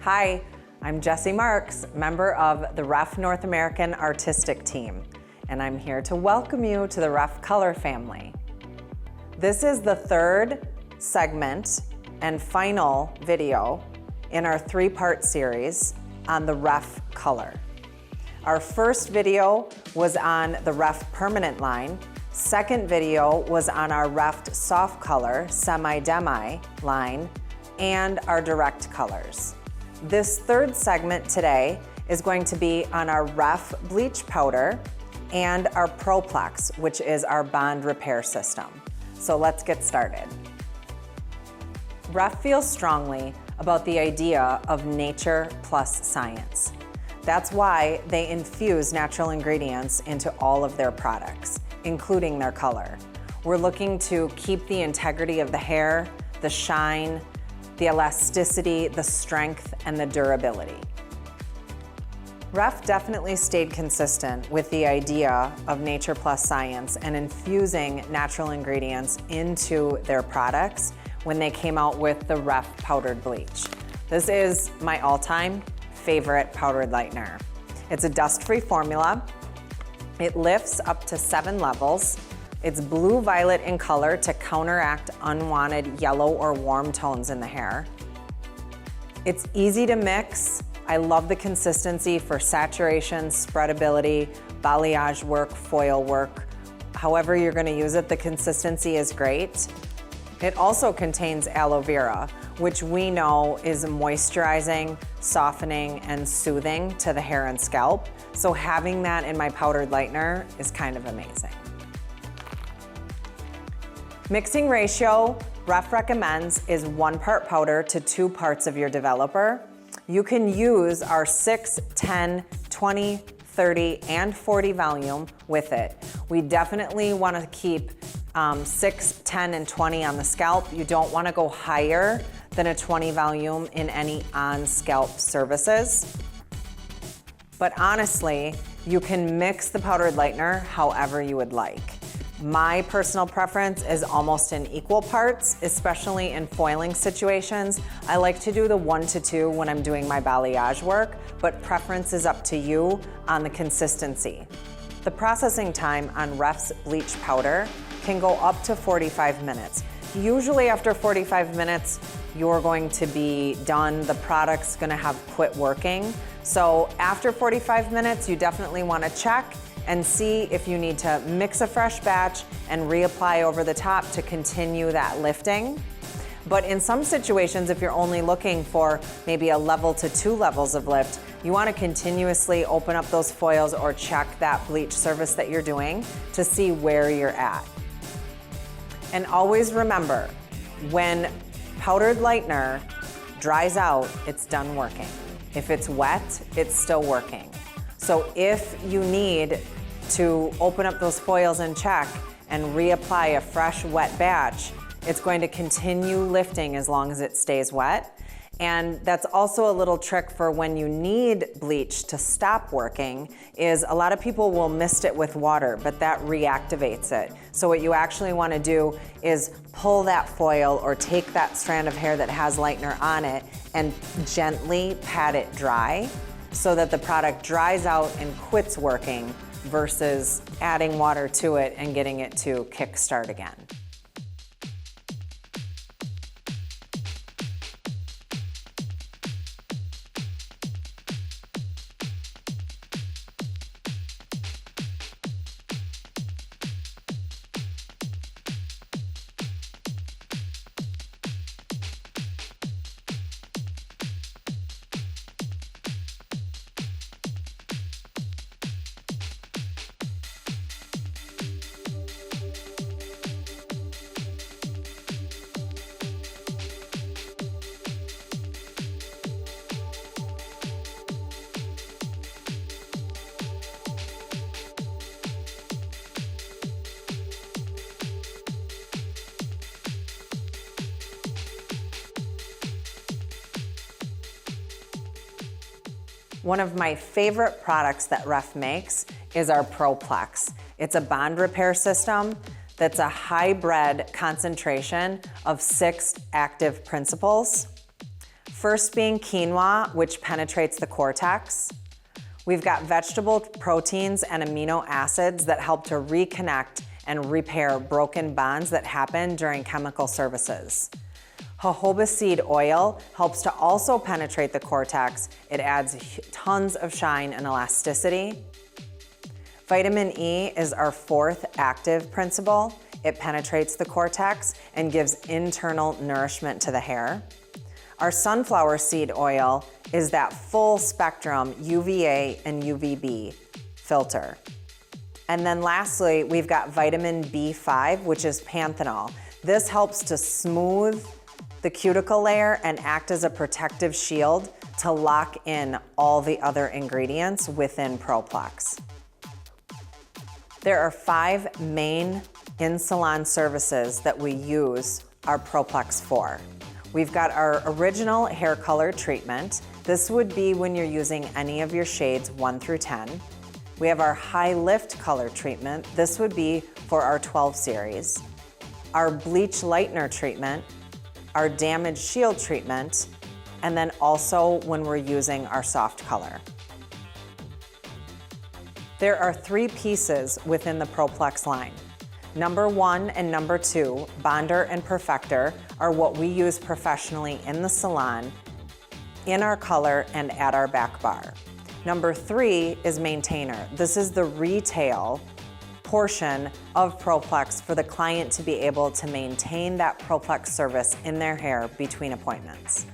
Hi, I'm Jessie Marks, member of the REF North American Artistic Team, and I'm here to welcome you to the REF Color family. This is the third segment and final video in our three-part series on the REF Color. Our first video was on the REF Permanent line. Second video was on our REF Soft Color Semi-Demi line and our direct colors. This third segment today is going to be on our REF Bleach Powder and our ProPlex, which is our bond repair system. So let's get started. REF feels strongly about the idea of nature plus science. That's why they infuse natural ingredients into all of their products, including their color. We're looking to keep the integrity of the hair, the shine, the elasticity, the strength, and the durability. REF definitely stayed consistent with the idea of nature plus science and infusing natural ingredients into their products when they came out with the REF powdered bleach. This is my all-time favorite powdered lightener. It's a dust-free formula. It lifts up to 7 levels. It's blue-violet in color to counteract unwanted yellow or warm tones in the hair. It's easy to mix. I love the consistency for saturation, spreadability, balayage work, foil work. However you're gonna use it, the consistency is great. It also contains aloe vera, which we know is moisturizing, softening, and soothing to the hair and scalp. So having that in my powdered lightener is kind of amazing. Mixing ratio REF recommends is 1 part powder to 2 parts of your developer. You can use our 6, 10, 20, 30, and 40 volume with it. We definitely want to keep 6, 10, and 20 on the scalp. You don't want to go higher than a 20 volume in any on-scalp services. But honestly, you can mix the powdered lightener however you would like. My personal preference is almost in equal parts, especially in foiling situations. I like to do the 1 to 2 when I'm doing my balayage work, but preference is up to you on the consistency. The processing time on REF's bleach powder can go up to 45 minutes. Usually after 45 minutes, you're going to be done. The product's gonna have quit working. So after 45 minutes, you definitely wanna check and see if you need to mix a fresh batch and reapply over the top to continue that lifting. But in some situations, if you're only looking for maybe a level to 2 levels of lift, you want to continuously open up those foils or check that bleach service that you're doing to see where you're at. And always remember, when powdered lightener dries out, it's done working. If it's wet, it's still working. So if you need to open up those foils and check and reapply a fresh wet batch, it's going to continue lifting as long as it stays wet. And that's also a little trick for when you need bleach to stop working, is a lot of people will mist it with water, but that reactivates it. So what you actually want to do is pull that foil or take that strand of hair that has lightener on it and gently pat it dry so that the product dries out and quits working versus adding water to it and getting it to kickstart again. One of my favorite products that REF makes is our ProPlex. It's a bond repair system that's a hybrid concentration of 6 active principles. First being quinoa, which penetrates the cortex. We've got vegetable proteins and amino acids that help to reconnect and repair broken bonds that happen during chemical services. Jojoba seed oil helps to also penetrate the cortex. It adds tons of shine and elasticity. Vitamin E is our fourth active principle. It penetrates the cortex and gives internal nourishment to the hair. Our sunflower seed oil is that full spectrum UVA and UVB filter. And then lastly, we've got vitamin B5, which is panthenol. This helps to smooth the cuticle layer and act as a protective shield to lock in all the other ingredients within ProPlex. There are 5 main in-salon services that we use our ProPlex for. We've got our original hair color treatment. This would be when you're using any of your shades 1 through 10. We have our high lift color treatment. This would be for our 12 series. Our Bleach Lightener treatment, our damage shield treatment, and then also when we're using our soft color. There are 3 pieces within the ProPlex line. Number 1 and number 2, bonder and perfector, are what we use professionally in the salon, in our color, and at our back bar. Number 3 is maintainer. This is the retail portion of ProPlex for the client to be able to maintain that ProPlex service in their hair between appointments.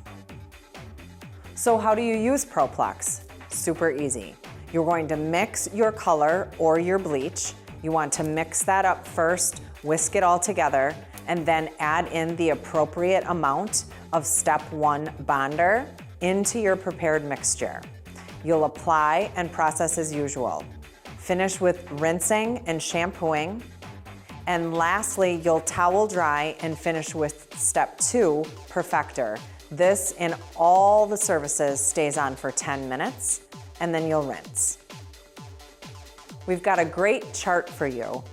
So how do you use ProPlex? Super easy. You're going to mix your color or your bleach. You want to mix that up first, whisk it all together, and then add in the appropriate amount of step 1 bonder into your prepared mixture. You'll apply and process as usual. Finish with rinsing and shampooing. And lastly, you'll towel dry and finish with step 2, perfector. This in all the services stays on for 10 minutes, and then you'll rinse. We've got a great chart for you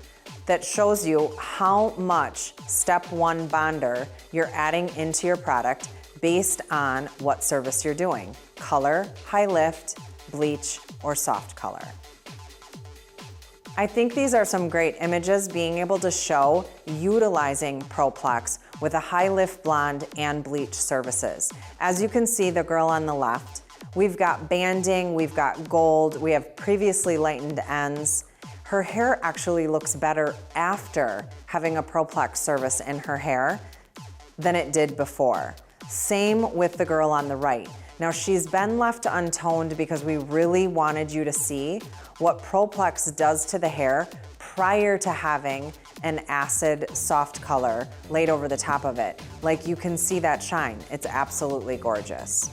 that shows you how much step 1 bonder you're adding into your product based on what service you're doing: color, high lift, bleach, or soft color. I think these are some great images being able to show utilizing ProPlex with a high lift blonde and bleach services. As you can see, the girl on the left, we've got banding, we've got gold, we have previously lightened ends. Her hair actually looks better after having a ProPlex service in her hair than it did before. Same with the girl on the right. Now she's been left untoned because we really wanted you to see what ProPlex does to the hair prior to having an acid soft color laid over the top of it. Like, you can see that shine. It's absolutely gorgeous.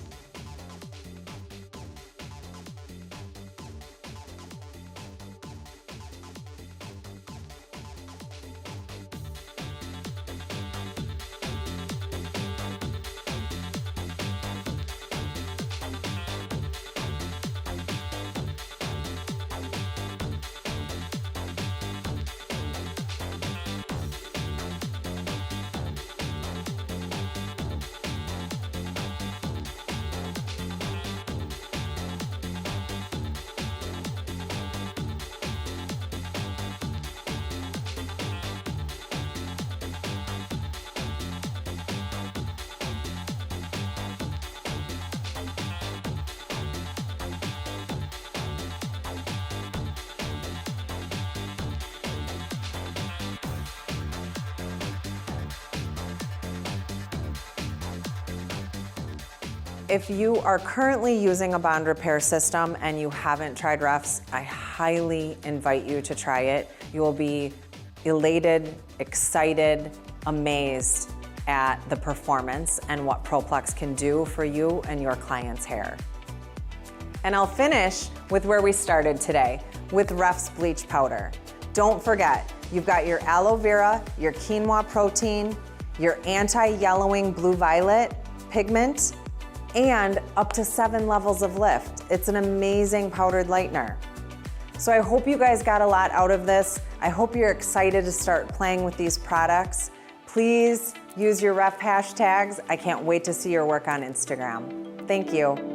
If you are currently using a bond repair system and you haven't tried Refs, I highly invite you to try it. You will be elated, excited, amazed at the performance and what ProPlex can do for you and your client's hair. And I'll finish with where we started today, with Refs bleach powder. Don't forget, you've got your aloe vera, your quinoa protein, your anti-yellowing blue-violet pigment, and up to 7 levels of lift. It's an amazing powdered lightener. So I hope you guys got a lot out of this. I hope you're excited to start playing with these products. Please use your ref hashtags. I can't wait to see your work on Instagram. Thank you.